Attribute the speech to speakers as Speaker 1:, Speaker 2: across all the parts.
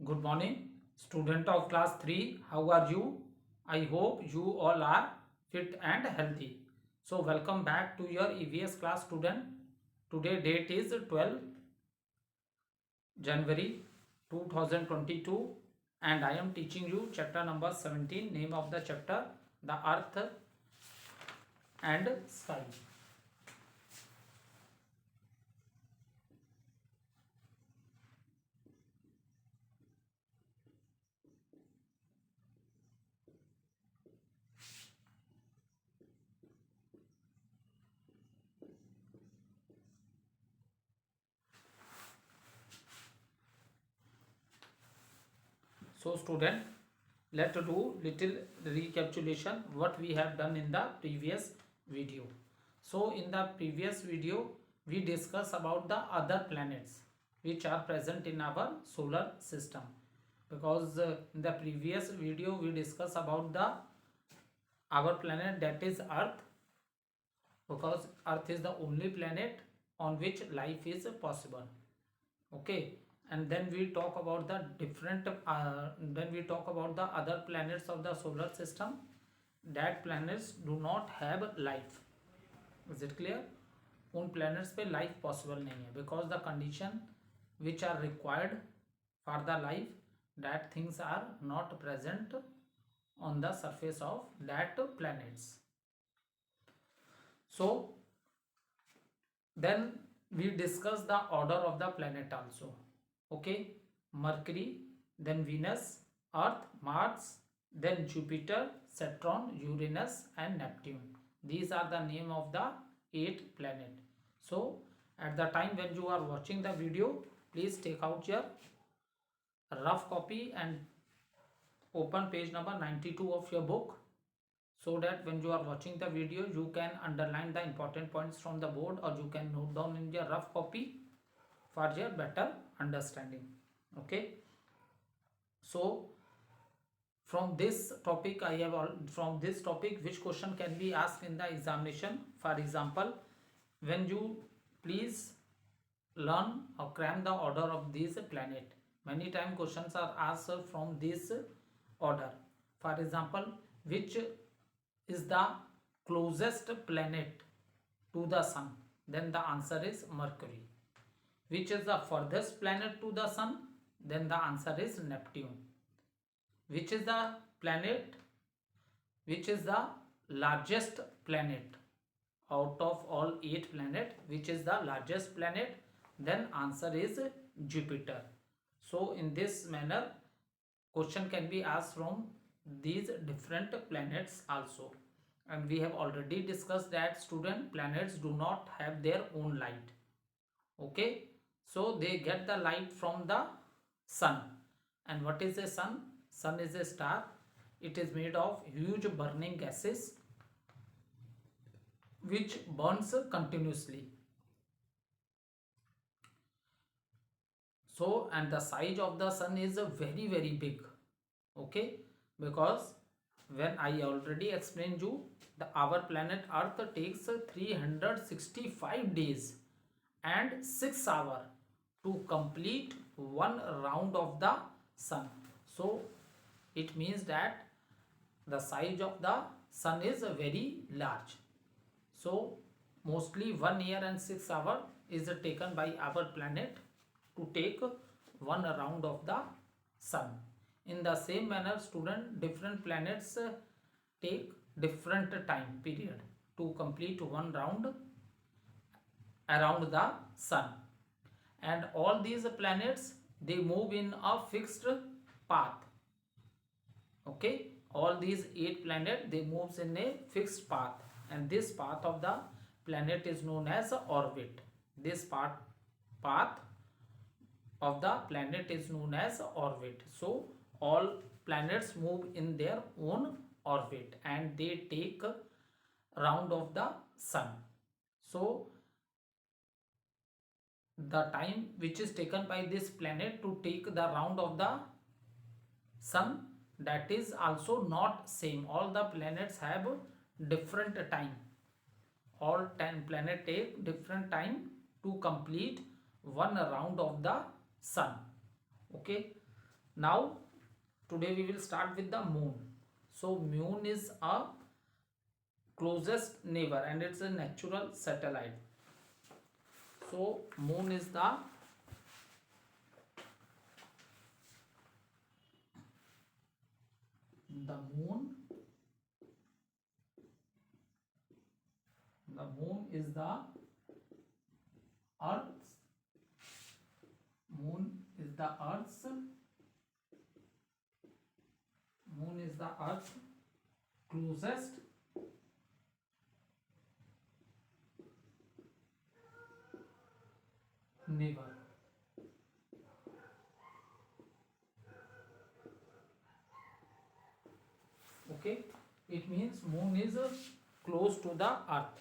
Speaker 1: Good morning, student of class 3. How are you? I hope you all are fit and healthy. So, welcome back to your EVS class, student. Today date is 12 January 2022 and I am teaching you chapter number 17. Name of the chapter, the earth and sky. So, student, let's do little recapitulation what we have done in the previous video. So in the previous video we discuss about the other planets which are present in our solar system, because in the previous video we discuss about the our planet, that is earth, because earth is the only planet on which life is possible. Okay, and then we talk about the different then we talk about the other planets of the solar system, that planets do not have life. Is it clear? उन planets पे life possible नहीं है, because the condition which are required for the life, that things are not present on the surface of that planets. So then we discuss the order of the planet also. Okay, Mercury, then Venus, Earth, Mars, then Jupiter, Saturn, Uranus and Neptune. These are the name of the 8 planet. So at the time when you are watching the video, please take out your rough copy and open page number 92 of your book, so that when you are watching the video you can underline the important points from the board, or you can note down in your rough copy for your better understanding. Okay, so from this topic I have from this topic which question can be asked in the examination. For example, when you please learn or cram the order of this planet, many time questions are asked from this order. For example, which is the closest planet to the sun? Then the answer is Mercury. Which is the furthest planet to the sun? Then the answer is Neptune. Which is the planet which is the largest planet out of all 8 planets? Which is the largest planet? Then answer is Jupiter. So in this manner question can be asked from these different planets also. And we have already discussed that student, planets do not have their own light. Okay, so they get the light from the sun. And what is a sun? Sun is a star. It is made of huge burning gases which burns continuously. So and the size of the sun is very big. Okay, because when I already explained you, our planet earth takes 365 days and 6 hours to complete one round of the sun. So it means that the size of the sun is very large. So mostly 1 year and 6 hours is taken by our planet to take one round of the sun. In the same manner, student, different planets take different time period to complete one round around the sun. And all these planets, they move in a fixed path. Okay, all these 8 planets, they moves in a fixed path, and this path of the planet is known as orbit. This path of the planet is known as orbit. So all planets move in their own orbit and they take round of the sun. So the time which is taken by this planet to take the round of the sun, that is also not same. All the planets have different time. All 10 planets take different time to complete one round of the sun. Okay, Now today we will start with the moon. So moon is a closest neighbor and it's a natural satellite. So moon is the moon. The moon is the earth. Moon is the earth's. Moon is the earth's closest neighbor. Okay, it means moon is close to the earth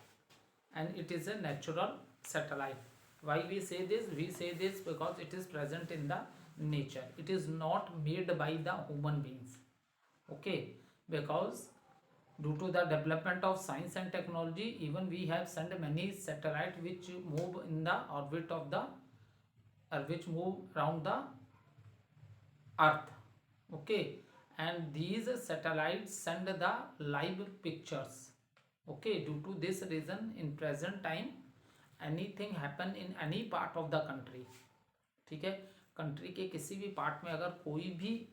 Speaker 1: and it is a natural satellite. Why we say this? We say this because it is present in the nature. It is not made by the human beings. Okay, because due to the development of science and technology, even we have sent many satellites which move in the orbit of the which move around the earth. Okay, and these satellites send the live pictures. Okay, due to this reason in present time anything happen in any part of the country, ठीक है, country के किसी भी part में अगर कोई भी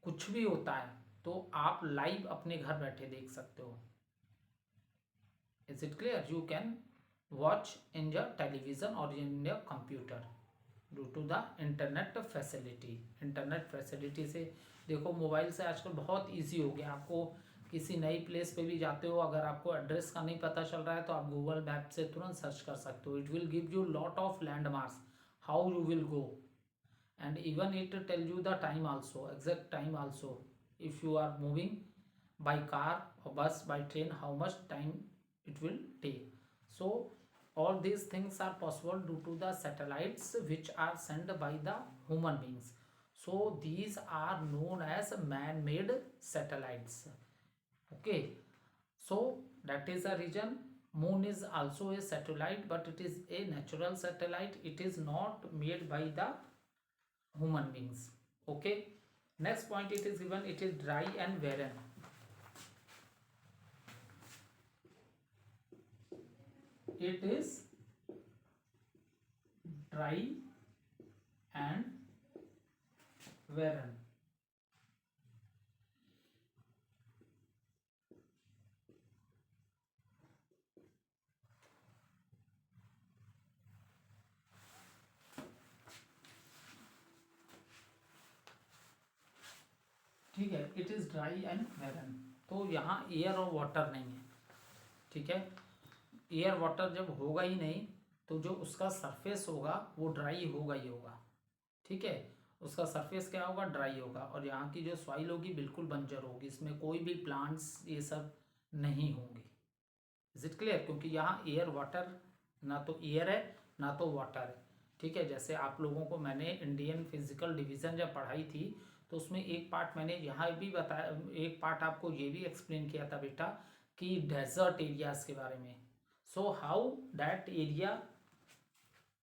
Speaker 1: कुछ भी होता है तो आप लाइव अपने घर बैठे देख सकते हो. Is it clear? You can watch in your television और in your computer due to the internet facility. Internet facility से देखो मोबाइल से आजकल बहुत इजी हो गया. आपको किसी नई प्लेस पे भी जाते हो, अगर आपको एड्रेस का नहीं पता चल रहा है तो आप गूगल मैप से तुरंत सर्च कर सकते हो. It will give you lot of landmarks how you will go and even it tell you the time also, exact time also. If you are moving by car or bus, by train, how much time it will take. So all these things are possible due to the satellites which are sent by the human beings. So these are known as man-made satellites. Okay, so that is the reason moon is also a satellite, but it is a natural satellite. It is not made by the human beings. Okay, next point it is given, it is dry and barren. It is dry and barren. ठीक है, it is dry and बैरन. तो यहाँ air और water नहीं है. ठीक है, air water जब होगा ही नहीं तो जो उसका सरफेस होगा वो ड्राई होगा ही होगा. ठीक है, उसका सरफेस क्या होगा? ड्राई होगा. और यहाँ की जो सॉइल होगी बिल्कुल बंजर होगी, इसमें कोई भी प्लांट्स ये सब नहीं होंगे. Is it clear? क्योंकि यहाँ एयर वाटर, ना तो एयर है ना तो वाटर है. ठीक है, जैसे आप लोगों को मैंने इंडियन फिजिकल डिवीज़न जब पढ़ाई थी तो उसमें एक पार्ट मैंने यहाँ भी बताया, एक पार्ट आपको ये भी एक्सप्लेन किया था बेटा कि डेजर्ट एरियाज के बारे में. So how that area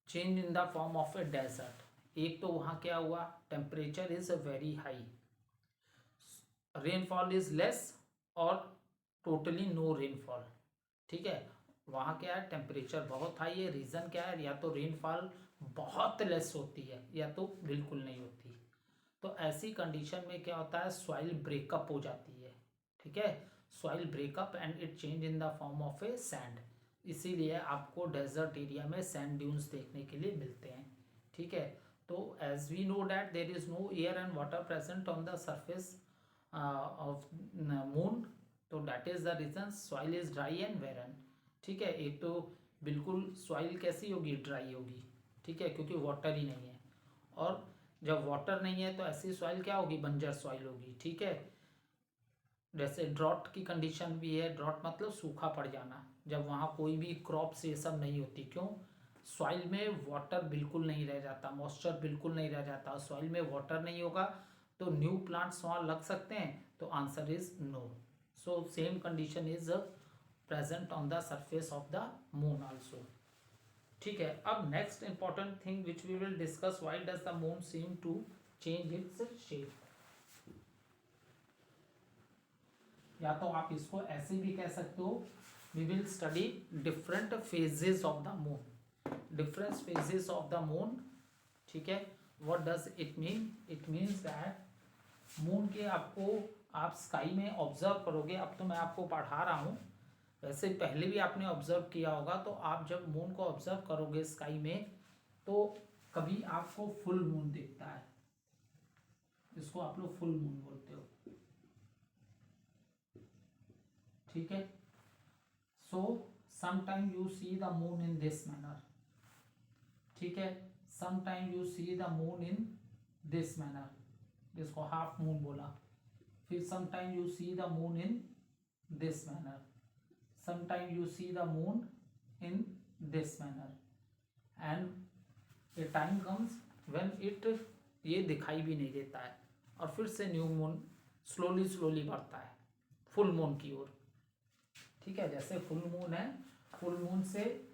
Speaker 1: change in the form of a desert. एक तो वहाँ क्या हुआ, temperature is very high, rainfall is less और टोटली नो रेनफॉल. ठीक है, वहाँ क्या है, टेम्परेचर बहुत हाई है. रीज़न क्या है? या तो रेनफॉल बहुत लेस होती है या तो बिल्कुल नहीं होती. तो ऐसी कंडीशन में क्या होता है, सॉइल ब्रेकअप हो जाती है. ठीक है, soil breakup and it change in the form of a sand. इसीलिए आपको डेजर्ट एरिया में सैंड ड्यून्स देखने के लिए मिलते हैं. ठीक है, तो as we know that there is no air and water present on the surface of moon, तो that is the reason soil is dry and barren. ठीक है, एक तो बिल्कुल सॉइल कैसी होगी, ड्राई होगी. ठीक है, क्योंकि वाटर ही नहीं है. और जब वाटर नहीं है तो ऐसी सॉइल क्या होगी, बंजर सॉइल होगी. ठीक है, जैसे ड्रॉट की कंडीशन भी है. ड्रॉट मतलब सूखा पड़ जाना, जब वहाँ कोई भी क्रॉप्स ये सब नहीं होती. क्यों? सॉइल में वाटर बिल्कुल नहीं रह जाता, मॉइस्चर बिल्कुल नहीं रह जाता. सॉइल में वाटर नहीं होगा तो न्यू प्लांट्स वहाँ लग सकते हैं? तो answer is no. So same condition is present on the surface of the moon also. ठीक है, अब next important thing which we will discuss, why does the moon seem to change its shape. या तो आप इसको ऐसे भी कह सकते हो, we will study different phases of the moon, different phases of the moon. ठीक है, what does it mean? It means that moon के आपको आप स्काई में ऑब्जर्व करोगे। अब तो मैं आपको पढ़ा रहा हूँ, वैसे पहले भी आपने ऑब्जर्व किया होगा। तो आप जब मून को ऑब्जर्व करोगे स्काई में, तो कभी आपको फुल मून दिखता है, इसको आप लोग फुल मून बोलते हो। ठीक है, so sometime you see the moon in this manner. ठीक है, sometime you see the moon in this manner, जिसको हाफ मून बोला। फिर sometime you see the moon in this manner, sometime you see the moon in this manner, and A time comes when it ये दिखाई भी नहीं देता है, और फिर से न्यू मून स्लोली स्लोली बढ़ता है फुल मून की ओर। ठीक है, जैसे फुल मून है, फुल मून से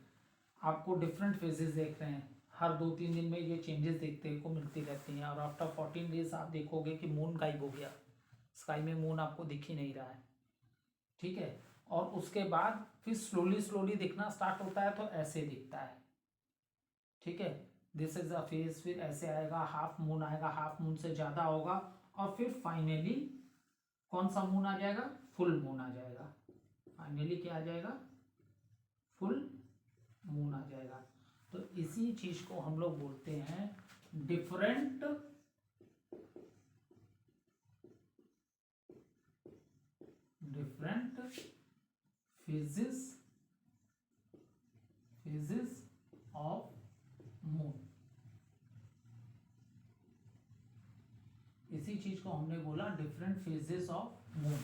Speaker 1: आपको डिफरेंट फेजेस देख रहे हैं, हर 2-3 दिन में ये चेंजेस देखने को मिलती रहती हैं। और आफ्टर 14 डेज आप देखोगे कि मून गायब हो गया, स्काई में मून आपको दिख ही नहीं रहा है। ठीक है, और उसके बाद फिर स्लोली स्लोली दिखना स्टार्ट होता है, तो ऐसे दिखता है। ठीक है, दिस इज अ फेज। फिर ऐसे आएगा, हाफ मून आएगा, हाफ मून से ज़्यादा होगा, और फिर फाइनली कौन सा मून आ जाएगा? फुल मून आ जाएगा। फाइनली क्या आ जाएगा? फुल मून आ जाएगा। तो इसी चीज को हम लोग बोलते हैं डिफरेंट फेजेस ऑफ मून। इसी चीज को हमने बोला different phases of moon.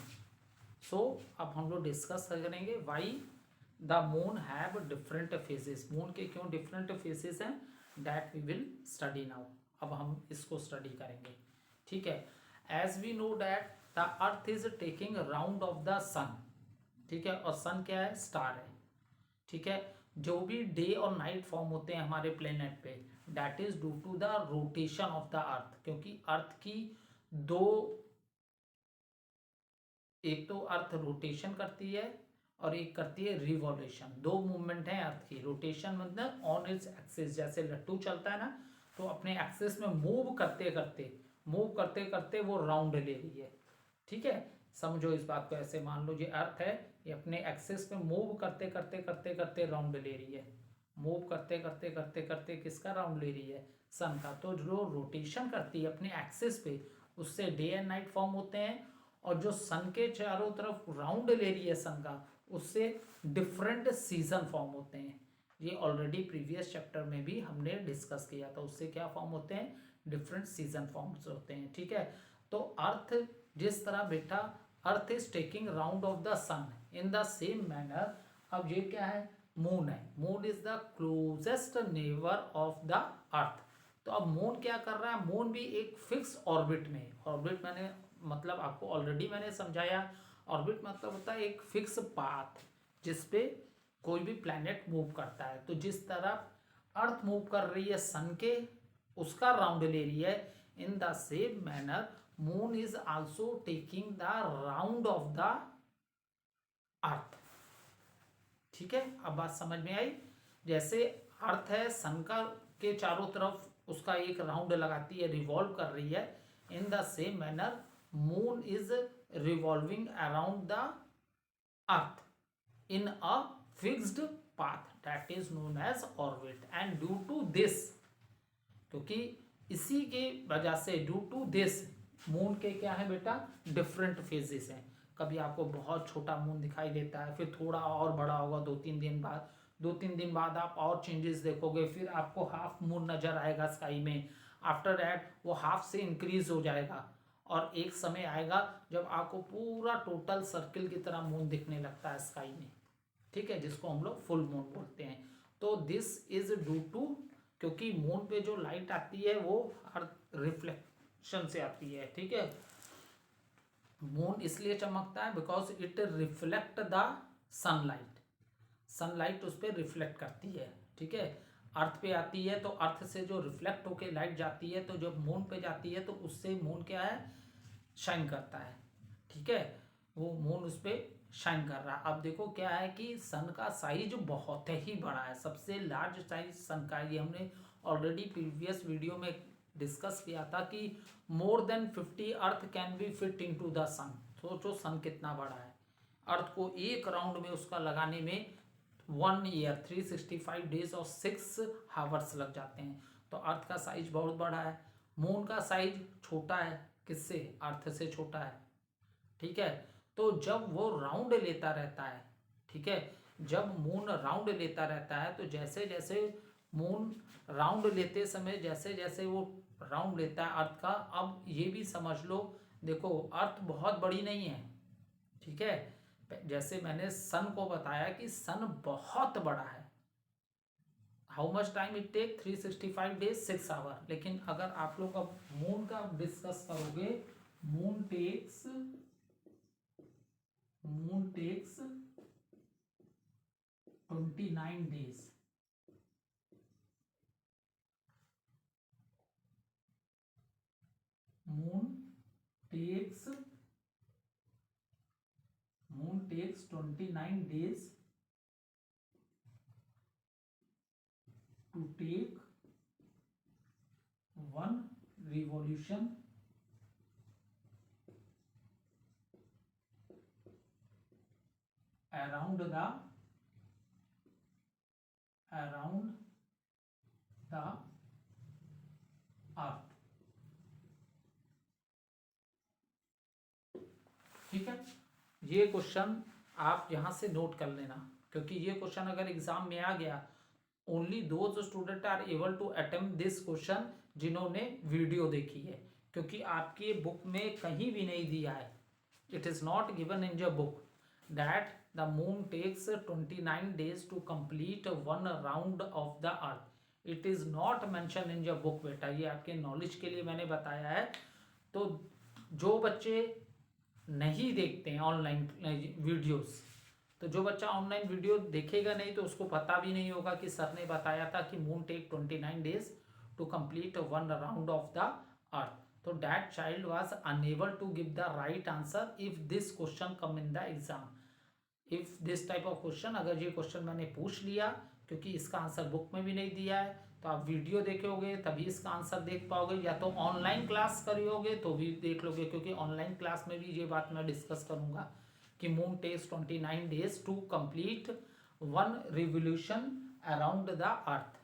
Speaker 1: So अब हम लोग डिस्कस करेंगे why the moon have different phases. Moon के क्यों डिफरेंट फेजेस हैं, that we will study now. अब हम इसको स्टडी करेंगे। ठीक है, as we know that the earth is taking round of the sun. ठीक है, और सन क्या है? स्टार है। ठीक है, जो भी डे और नाइट फॉर्म होते हैं हमारे प्लेनेट पे, that is due to the rotation of the earth. क्योंकि अर्थ की दो, एक तो अर्थ रोटेशन करती है और एक करती है रिवॉल्यूशन। दो मूवमेंट है अर्थ की। रोटेशन मतलब ऑन इट्स एक्सिस, जैसे लट्टू चलता है ना, तो अपने एक्सिस में मूव करते करते वो राउंड ले रही है। ठीक है, समझो इस बात को ऐसे, मान लो ये अर्थ है, ये अपने एक्सिस पे मूव करते करते राउंड ले रही है। मूव करते करते किसका राउंड ले रही है? सन का। तो जो रोटेशन करती है अपने एक्सिस पे, उससे डे एंड नाइट फॉर्म होते हैं। और जो सन के चारों तरफ राउंड ले रही है सन का, उससे डिफरेंट सीजन फॉर्म होते हैं। ये ऑलरेडी प्रीवियस चैप्टर में भी हमने डिस्कस किया था। उससे क्या फॉर्म होते हैं? डिफरेंट सीजन फॉर्म्स होते हैं। ठीक है, तो अर्थ जिस तरह बेटा earth is taking round of the sun, in the same manner अब ये क्या है? मून है। Moon is the closest neighbour of the earth. तो अब मून क्या कर रहा है? मून भी एक फिक्स ऑर्बिट में। ऑर्बिट मैंने मतलब आपको ऑलरेडी मैंने समझाया। ऑर्बिट मतलब होता है एक फिक्स पाथ जिसपे कोई भी प्लैनेट मूव करता है। तो जिस तरह अर्थ मूव कर रही है सन के, उसका राउंड ले रही है, इन the same manner moon is also taking the round of the earth. ठीक है, अब बात समझ में आई। जैसे अर्थ है, सन का के चारों तरफ उसका एक राउंड लगाती है, रिवॉल्व कर रही है। इन the same manner moon is revolving around the earth in a fixed path that is known as orbit, and due to this, क्योंकि इसी के वजह से, ड्यू टू दिस, मून के क्या है बेटा? डिफरेंट फेजेस हैं। कभी आपको बहुत छोटा मून दिखाई देता है, फिर थोड़ा और बड़ा होगा 2-3 दिन बाद। 2-3 दिन बाद आप और चेंजेस देखोगे, फिर आपको हाफ मून नजर आएगा स्काई में। आफ्टर दैट वो हाफ से इंक्रीज हो जाएगा, और एक समय आएगा जब आपको पूरा टोटल सर्किल की तरह मून दिखने लगता है स्काई में। ठीक है, जिसको हम लोग फुल मून बोलते हैं। तो दिस इज ड्यू टू, क्योंकि मून पे जो लाइट आती है वो अर्थ रिफ्लेक्शन से आती है। ठीक है, मून इसलिए चमकता है because it reflect the sunlight. Sunlight उस पर रिफ्लेक्ट करती है। ठीक है, अर्थ पे आती है तो अर्थ से जो रिफ्लेक्ट होके लाइट जाती है, तो जब मून पे जाती है तो उससे मून क्या है, शाइन करता है। ठीक है, वो मून उस पर शाइन कर रहा है। अब देखो क्या है कि सन का साइज बहुत ही बड़ा है, सबसे लार्ज साइज सन का। ये हमने ऑलरेडी प्रीवियस वीडियो में डिस्कस किया था कि more than 50 earth can be fit into the sun. सोचो सन कितना बड़ा है। अर्थ को एक राउंड में उसका लगाने में 1 ईयर 365 डेज और 6 हावर्स लग जाते हैं। तो अर्थ का साइज बहुत बड़ा है। मून का साइज छोटा है, किससे, अर्थ से छोटा है। ठीक है, तो जब वो राउंड लेता रहता है, ठीक है, जब मून राउंड लेता रहता है तो जैसे जैसे मून राउंड लेते समय जैसे जैसे वो राउंड लेता है अर्थ का, अब ये भी समझ लो, देखो अर्थ बहुत बड़ी नहीं है। ठीक है, जैसे मैंने सन को बताया कि सन बहुत बड़ा है। How much time it take, 365 days 6 hour. लेकिन अगर आप लोग अब मून का डिस्कस करोगे, moon takes 29 days। Moon takes 29 days to take one revolution around the earth. ठीक है, ये क्वेश्चन आप यहां से नोट कर लेना, क्योंकि ये क्वेश्चन अगर एग्जाम में आ गया, only those student are able to attempt this question जिन्होंने वीडियो देखी है, क्योंकि आपकी बुक में कहीं भी नहीं दिया है, it is not given in your book that the moon takes 29 days to complete one round of the earth. It is not mention in your book बेटा, ये आपके नॉलेज के लिए मैंने बताया है। तो जो बच्चे नहीं देखते हैं ऑनलाइन वीडियोस, तो जो बच्चा ऑनलाइन वीडियो देखेगा नहीं तो उसको पता भी नहीं होगा कि सर ने बताया था कि moon take 29 days to complete one round of the earth. तो that child was unable to give the right answer if this question come in the exam. If this type of question, अगर ये question मैंने पूछ लिया, क्योंकि इसका answer book में भी नहीं दिया है, तो आप वीडियो देखोगे तभी इसका आंसर देख पाओगे, या तो ऑनलाइन क्लास करोगे तो भी देख लोगे, क्योंकि ऑनलाइन क्लास में भी ये बात मैं डिस्कस करूंगा कि moon takes 29 days to complete one revolution around the earth.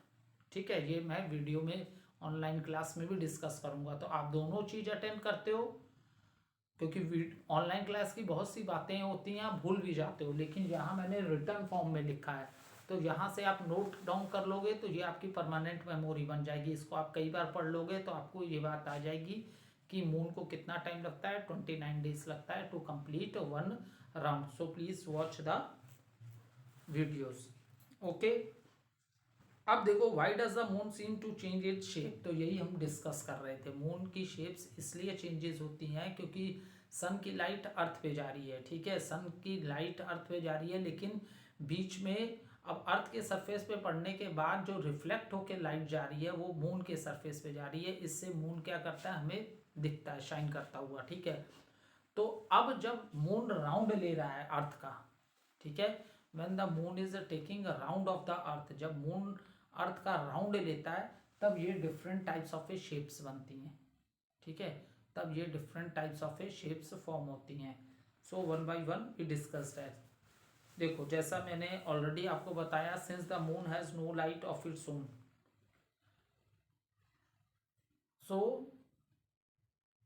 Speaker 1: ठीक है, ये मैं वीडियो में ऑनलाइन क्लास में भी डिस्कस करूंगा, तो आप दोनों चीज अटेंड करते हो, क्योंकि ऑनलाइन क्लास की बहुत सी बातें होती हैं आप भूल भी जाते हो, लेकिन यहाँ मैंने रिटर्न फॉर्म में लिखा है, तो यहाँ से आप नोट डाउन कर लोगे तो ये आपकी परमानेंट मेमोरी बन जाएगी। इसको आप कई बार पढ़ लोगे तो आपको ये बात आ जाएगी कि मून को कितना टाइम लगता है, 29 days लगता है to complete one round. So please watch the videos. Okay, अब देखो, why does the moon seem to change its shape, तो यही हम डिस्कस कर रहे थे। मून की शेप्स इसलिए चेंजेस होती हैं क्योंकि सन की लाइट अर्थ पे जा रही है। ठीक है, सन की लाइट अर्थ पे जा रही है, लेकिन बीच में अब अर्थ के सरफेस पे पड़ने के बाद जो रिफ्लेक्ट होकर लाइट जा रही है वो मून के सरफेस पे जा रही है। इससे मून क्या करता है, हमें दिखता है शाइन करता हुआ। ठीक है, तो अब जब मून राउंड ले रहा है अर्थ का, ठीक है, when the moon is taking a round of the earth, जब मून अर्थ का राउंड लेता है तब ये different types of a shapes बनती हैं। ठीक है, तब ये different types of a shapes form होती हैं। So one by one we discussed है। देखो, जैसा मैंने ऑलरेडी आपको बताया, since the moon has no light of its own, so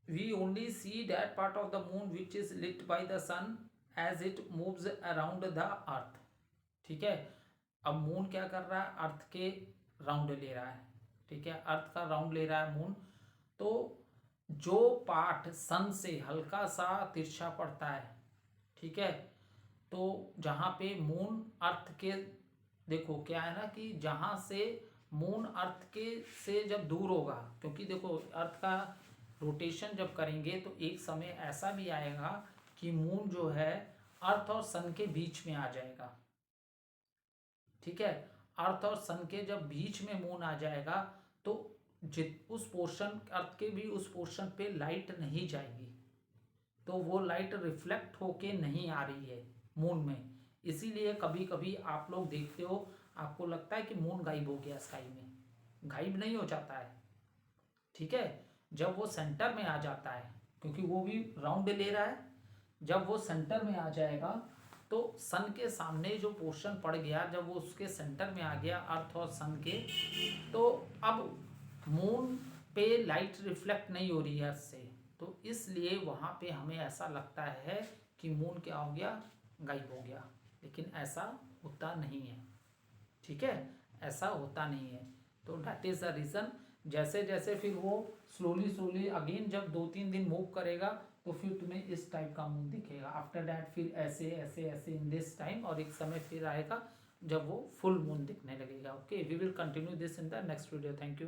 Speaker 1: we only see that part of the moon which is lit by the sun as it moves around the earth। ठीक है, अब moon क्या कर रहा है, अर्थ के round ले रहा है। ठीक है, अर्थ का राउंड ले रहा है मून, तो जो पार्ट सन से हल्का सा तिरछा पड़ता है, ठीक है, तो जहाँ पे मून अर्थ के, देखो क्या है ना कि जहाँ से मून अर्थ के से जब दूर होगा, क्योंकि देखो अर्थ का रोटेशन जब करेंगे तो एक समय ऐसा भी आएगा कि मून जो है अर्थ और सन के बीच में आ जाएगा। ठीक है, अर्थ और सन के जब बीच में मून आ जाएगा तो उस पोर्शन, अर्थ के भी उस पोर्शन पे लाइट नहीं जाएगी, तो वो लाइट रिफ्लेक्ट होके नहीं आ रही है मून में। इसीलिए कभी कभी आप लोग देखते हो, आपको लगता है कि मून गायब हो गया स्काई में, गायब नहीं हो जाता है, ठीक है। जब वो सेंटर में आ जाता है, क्योंकि वो भी राउंड ले रहा है, जब वो सेंटर में आ जाएगा तो सन के सामने जो पोर्शन पड़ गया, जब वो उसके सेंटर में आ गया अर्थ और सन के, तो अब मून पे लाइट रिफ्लेक्ट नहीं हो रही है अर्थ से, तो इसलिए वहाँ पे हमें ऐसा लगता है कि मून क्या हो गया, गायब हो गया, लेकिन ऐसा होता नहीं है, ठीक है, ऐसा होता नहीं है। तो दैट इज़ द रीज़न। जैसे जैसे फिर वो स्लोली स्लोली अगेन जब 2-3 दिन मूव करेगा तो फिर तुम्हें इस टाइप का मून दिखेगा, आफ्टर दैट फिर ऐसे ऐसे ऐसे इन दिस टाइम, और एक समय फिर आएगा जब वो फुल मून दिखने लगेगा। Okay, we will continue this in the next video. Thank you.